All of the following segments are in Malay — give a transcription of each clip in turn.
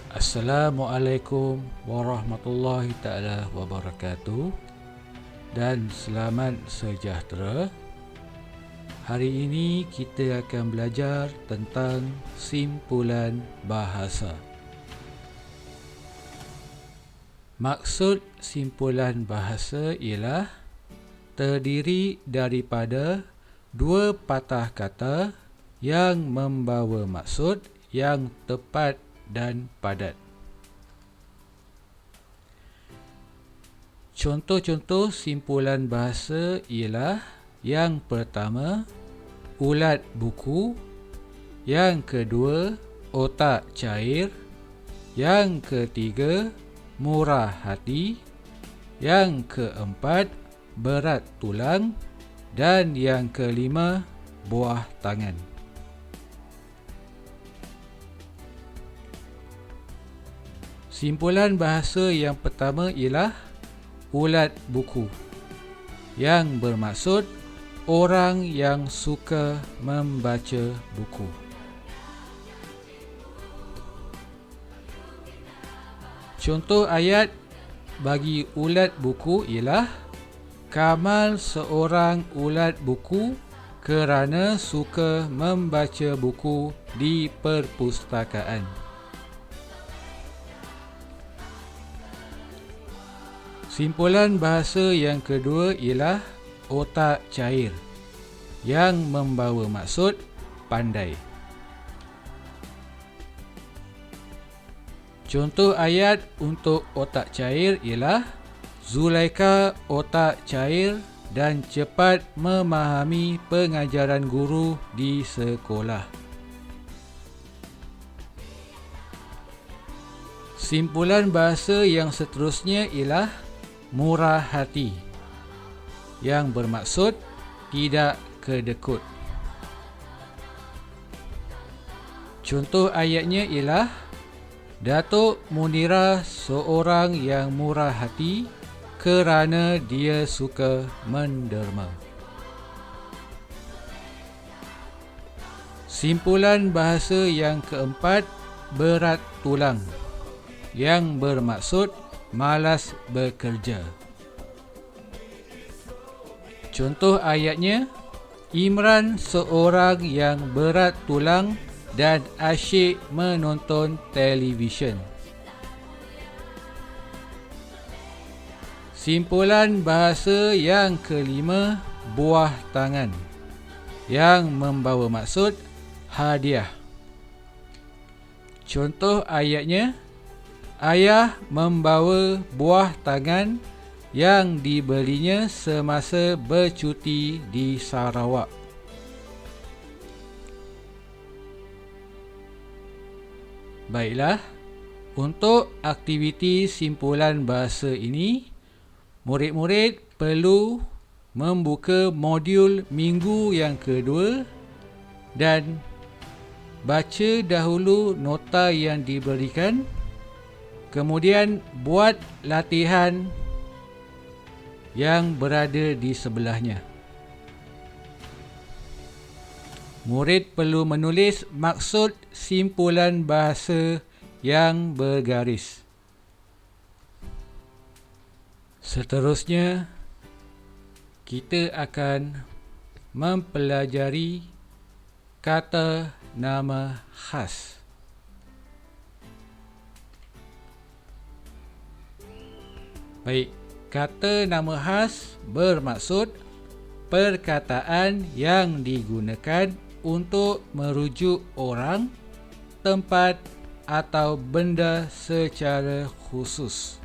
Assalamualaikum warahmatullahi ta'ala wabarakatuh dan selamat sejahtera. Hari ini kita akan belajar tentang simpulan bahasa. Maksud simpulan bahasa ialah terdiri daripada dua patah kata yang membawa maksud yang tepat dan padat. Contoh-contoh simpulan bahasa ialah: yang pertama, ulat buku; yang kedua, otak cair; yang ketiga, murah hati; yang keempat, berat tulang; dan yang kelima, buah tangan. Simpulan bahasa yang pertama ialah ulat buku, yang bermaksud orang yang suka membaca buku. Contoh ayat bagi ulat buku ialah: Kamal seorang ulat buku kerana suka membaca buku di perpustakaan. Simpulan bahasa yang kedua ialah otak cair, yang membawa maksud pandai. Contoh ayat untuk otak cair ialah: Zulaikha otak cair dan cepat memahami pengajaran guru di sekolah. Simpulan bahasa yang seterusnya ialah murah hati, yang bermaksud tidak kedekut. Contoh ayatnya ialah: Datuk Munirah seorang yang murah hati kerana dia suka menderma. Simpulan bahasa yang keempat, berat tulang, yang bermaksud malas bekerja. Contoh ayatnya: Imran seorang yang berat tulang dan asyik menonton televisyen. Simpulan bahasa yang kelima, buah tangan, yang membawa maksud hadiah. Contoh ayatnya: Ayah membawa buah tangan yang dibelinya semasa bercuti di Sarawak. Baiklah, untuk aktiviti simpulan bahasa ini, murid-murid perlu membuka modul minggu yang kedua dan baca dahulu nota yang diberikan. Kemudian buat latihan yang berada di sebelahnya. Murid perlu menulis maksud simpulan bahasa yang bergaris. Seterusnya, kita akan mempelajari kata nama khas. Baik, kata nama khas bermaksud perkataan yang digunakan untuk merujuk orang, tempat atau benda secara khusus.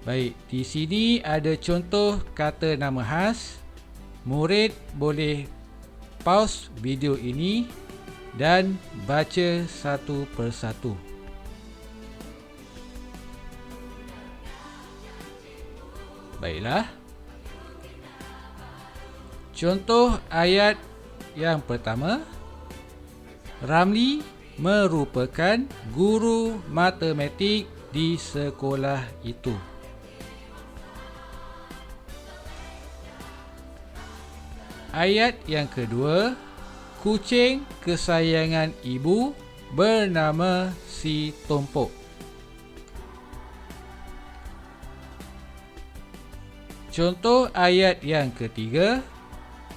Baik, di sini ada contoh kata nama khas. Murid boleh pause video ini dan baca satu persatu. Baiklah. Contoh ayat yang pertama, Ramli merupakan guru matematik di sekolah itu. Ayat yang kedua, kucing kesayangan ibu bernama si Tumpuk. Contoh ayat yang ketiga,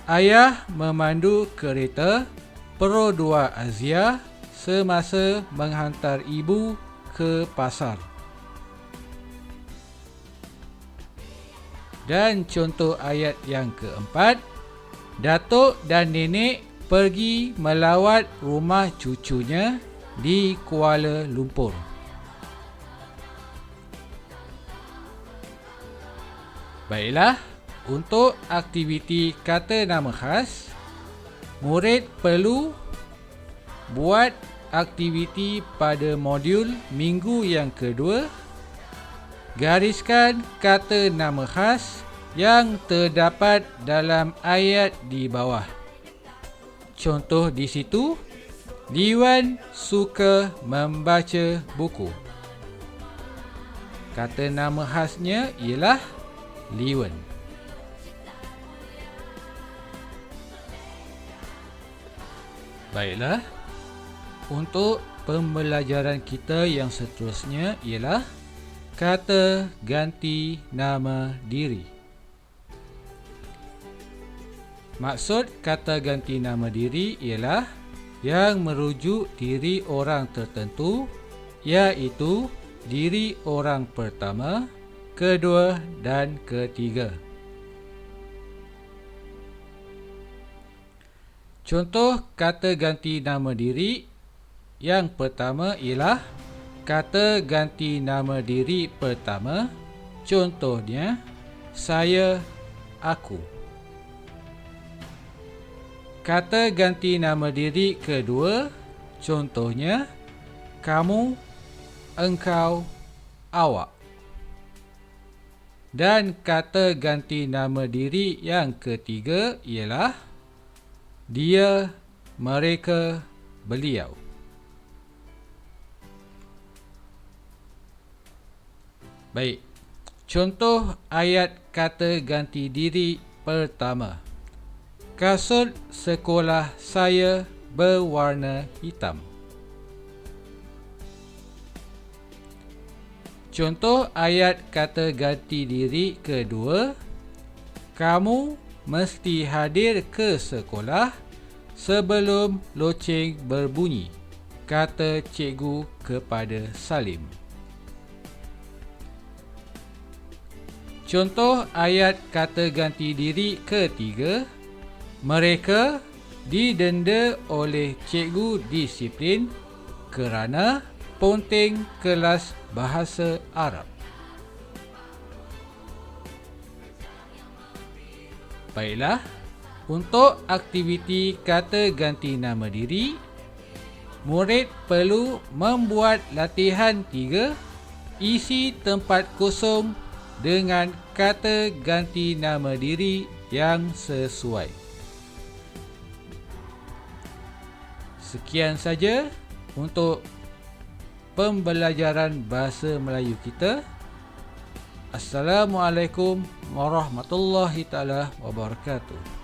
ayah memandu kereta Pro 2 Azia semasa menghantar ibu ke pasar. Dan contoh ayat yang keempat, Datuk dan Nenek pergi melawat rumah cucunya di Kuala Lumpur. Baiklah, untuk aktiviti kata nama khas, murid perlu buat aktiviti pada modul minggu yang kedua. Gariskan kata nama khas yang terdapat dalam ayat di bawah. Contoh di situ, Liwan suka membaca buku. Kata nama khasnya ialah Liwan. Baiklah, untuk pembelajaran kita yang seterusnya ialah kata ganti nama diri. Maksud kata ganti nama diri ialah yang merujuk diri orang tertentu, iaitu diri orang pertama, kedua dan ketiga. Contoh kata ganti nama diri yang pertama ialah kata ganti nama diri pertama. Contohnya, saya, aku. Kata ganti nama diri kedua, contohnya, kamu, engkau, awak. Dan kata ganti nama diri yang ketiga ialah dia, mereka, beliau. Baik, contoh ayat kata ganti diri pertama. Kasut sekolah saya berwarna hitam. Contoh ayat kata ganti diri kedua. Kamu mesti hadir ke sekolah sebelum loceng berbunyi, kata cikgu kepada Salim. Contoh ayat kata ganti diri ketiga. Mereka didenda oleh cikgu disiplin kerana ponteng kelas bahasa Arab. Baiklah, untuk aktiviti kata ganti nama diri, murid perlu membuat latihan 3, isi tempat kosong dengan kata ganti nama diri yang sesuai. Sekian saja untuk pembelajaran bahasa Melayu kita. Assalamualaikum warahmatullahi taala wabarakatuh.